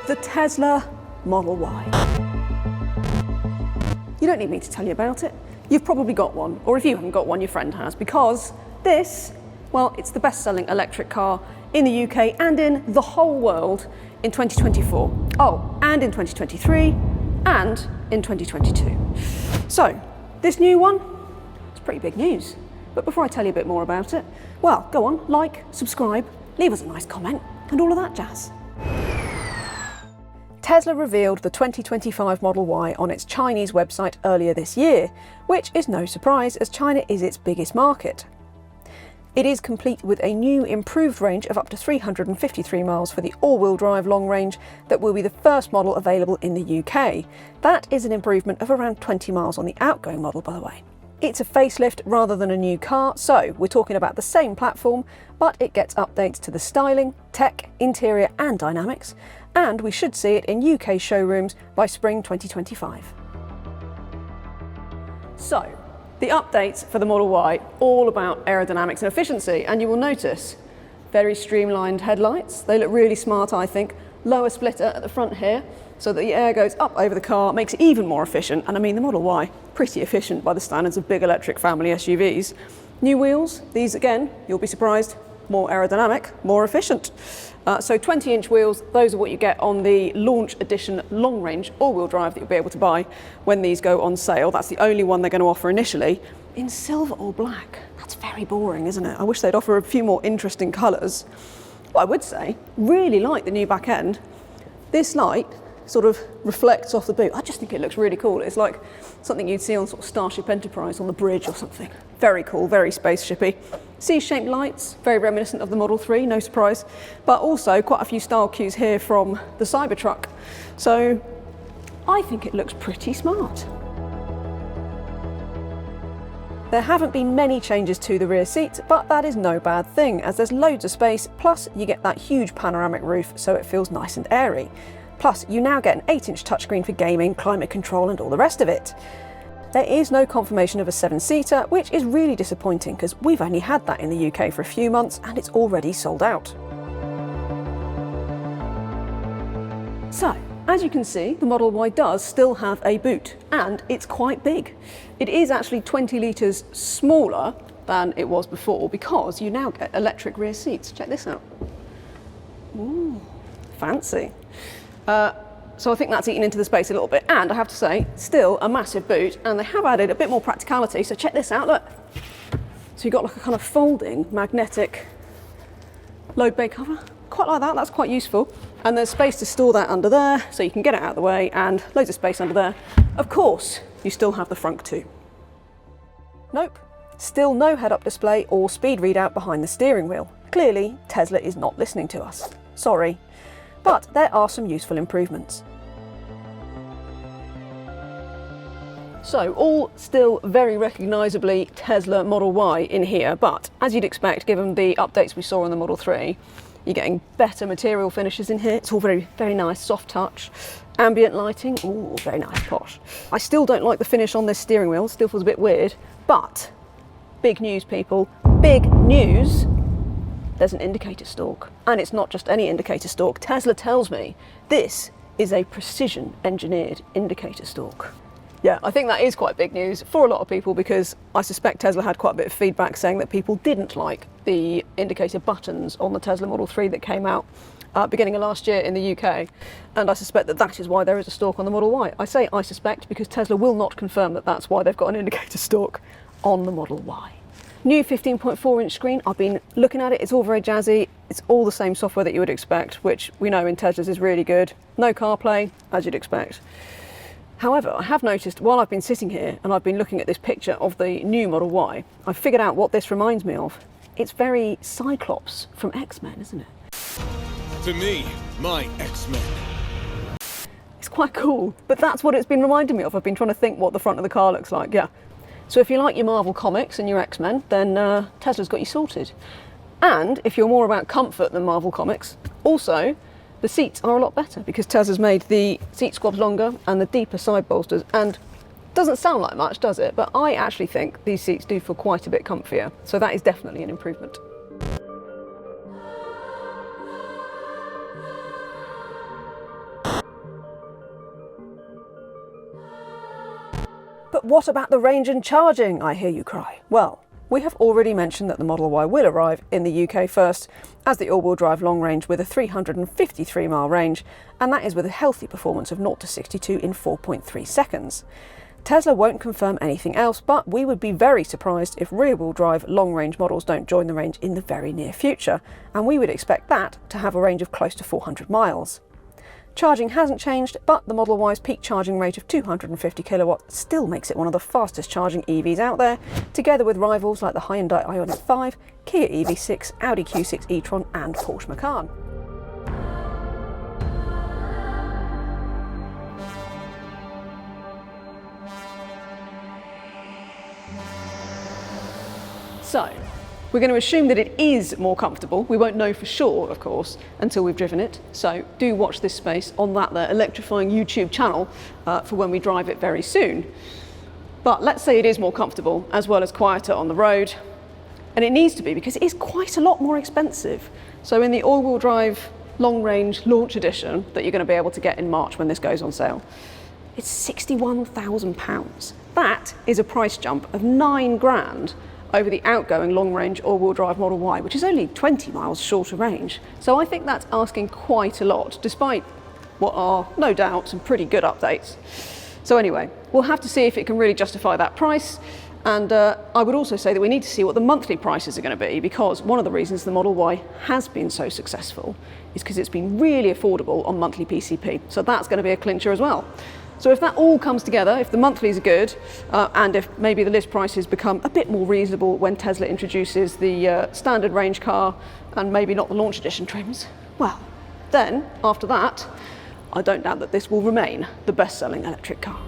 the Tesla Model Y. You don't need me to tell you about it. You've probably got one, or if you haven't got one, your friend has, because this, well, it's the best-selling electric car in the UK and in the whole world in 2024. Oh, and in 2023, and in 2022. So, this new one, it's pretty big news. But before I tell you a bit more about it, well, go on, like, subscribe, leave us a nice comment, and all of that jazz. Tesla revealed the 2025 Model Y on its Chinese website earlier this year, which is no surprise as China is its biggest market. It is complete with a new improved range of up to 353 miles for the all-wheel drive long range that will be the first model available in the UK. That is an improvement of around 20 miles on the outgoing model, by the way. It's a facelift rather than a new car, so we're talking about the same platform, but it gets updates to the styling, tech, interior and dynamics, and we should see it in UK showrooms by spring 2025. So, the updates for the Model Y, all about aerodynamics and efficiency, and you will notice very streamlined headlights. They look really smart, I think. Lower splitter at the front here, so that the air goes up over the car, makes it even more efficient. And I mean, the Model Y, pretty efficient by the standards of big electric family SUVs. New wheels, these again, you'll be surprised, more aerodynamic, more efficient. So 20-inch wheels, those are what you get on the launch edition long-range all-wheel drive that you'll be able to buy when these go on sale. That's the only one they're going to offer initially, in silver or black. That's very boring, isn't it? I wish they'd offer a few more interesting colours. What I would say, really like the new back end. This light sort of reflects off the boot. I just think it looks really cool. It's like something you'd see on sort of Starship Enterprise on the bridge or something. Very cool, very spaceshipy. C-shaped lights, very reminiscent of the Model 3, no surprise. But also quite a few style cues here from the Cybertruck. So I think it looks pretty smart. There haven't been many changes to the rear seat, but that is no bad thing as there's loads of space, plus you get that huge panoramic roof so it feels nice and airy. Plus, you now get an 8-inch touchscreen for gaming, climate control and all the rest of it. There is no confirmation of a 7-seater, which is really disappointing because we've only had that in the UK for a few months and it's already sold out. So, as you can see, the Model Y does still have a boot, and it's quite big. It is actually 20 litres smaller than it was before because you now get electric rear seats. Check this out. Ooh, fancy. So I think that's eaten into the space a little bit, and I have to say, still a massive boot, and they have added a bit more practicality, so check this out, look. So you've got like a kind of folding magnetic load bay cover. Quite like that, that's quite useful. And there's space to store that under there, so you can get it out of the way, and loads of space under there. Of course, you still have the frunk too. Nope, still no head-up display or speed readout behind the steering wheel. Clearly, Tesla is not listening to us. Sorry. But there are some useful improvements. So, all still very recognisably Tesla Model Y in here, but as you'd expect, given the updates we saw on the Model 3, you're getting better material finishes in here. It's all very, very nice, soft touch. Ambient lighting, ooh, very nice, posh. I still don't like the finish on this steering wheel, still feels a bit weird, but big news, people, big news. There's an indicator stalk, and it's not just any indicator stalk. Tesla tells me this is a precision engineered indicator stalk. Yeah, I think that is quite big news for a lot of people because I suspect Tesla had quite a bit of feedback saying that people didn't like the indicator buttons on the Tesla Model 3 that came out beginning of last year in the UK, and I suspect that that is why there is a stalk on the Model Y. I say I suspect because Tesla will not confirm that that's why they've got an indicator stalk on the Model Y. New 15.4-inch screen, I've been looking at it, it's all very jazzy, it's all the same software that you would expect, which we know in Teslas is really good. No CarPlay, as you'd expect. However, I have noticed while I've been sitting here and I've been looking at this picture of the new Model Y, I've figured out what this reminds me of. It's very Cyclops from X-Men, isn't it? To me, my X-Men. It's quite cool, but that's what it's been reminding me of. I've been trying to think what the front of the car looks like, yeah. So if you like your Marvel comics and your X-Men, then Tesla's got you sorted. And if you're more about comfort than Marvel comics, also the seats are a lot better because Tesla's made the seat squabs longer and the deeper side bolsters, and doesn't sound like much, does it? But I actually think these seats do feel quite a bit comfier, so that is definitely an improvement. But what about the range and charging, I hear you cry? Well, we have already mentioned that the Model Y will arrive in the UK first as the all-wheel drive long range with a 353 mile range, and that is with a healthy performance of 0 to 62 in 4.3 seconds. Tesla won't confirm anything else, but we would be very surprised if rear-wheel drive long-range models don't join the range in the very near future, and we would expect that to have a range of close to 400 miles. Charging hasn't changed, but the Model Y's peak charging rate of 250 kilowatts still makes it one of the fastest charging EVs out there, together with rivals like the Hyundai Ioniq 5, Kia EV6, Audi Q6 e-tron and Porsche Macan. So, we're going to assume that it is more comfortable. We won't know for sure, of course, until we've driven it. So do watch this space on that Electrifying YouTube channel for when we drive it very soon. But let's say it is more comfortable as well as quieter on the road. And it needs to be because it is quite a lot more expensive. So in the all-wheel drive long-range launch edition that you're going to be able to get in March when this goes on sale, it's £61,000. That is a price jump of 9 grand over the outgoing long-range all-wheel drive Model Y, which is only 20 miles shorter range. So I think that's asking quite a lot, despite what are, no doubt, some pretty good updates. So anyway, we'll have to see if it can really justify that price. And I would also say that we need to see what the monthly prices are going to be, because one of the reasons the Model Y has been so successful is because it's been really affordable on monthly PCP. So that's going to be a clincher as well. So if that all comes together, if the monthlies are good, and if maybe the list prices become a bit more reasonable when Tesla introduces the standard range car and maybe not the launch edition trims, well, then after that, I don't doubt that this will remain the best-selling electric car.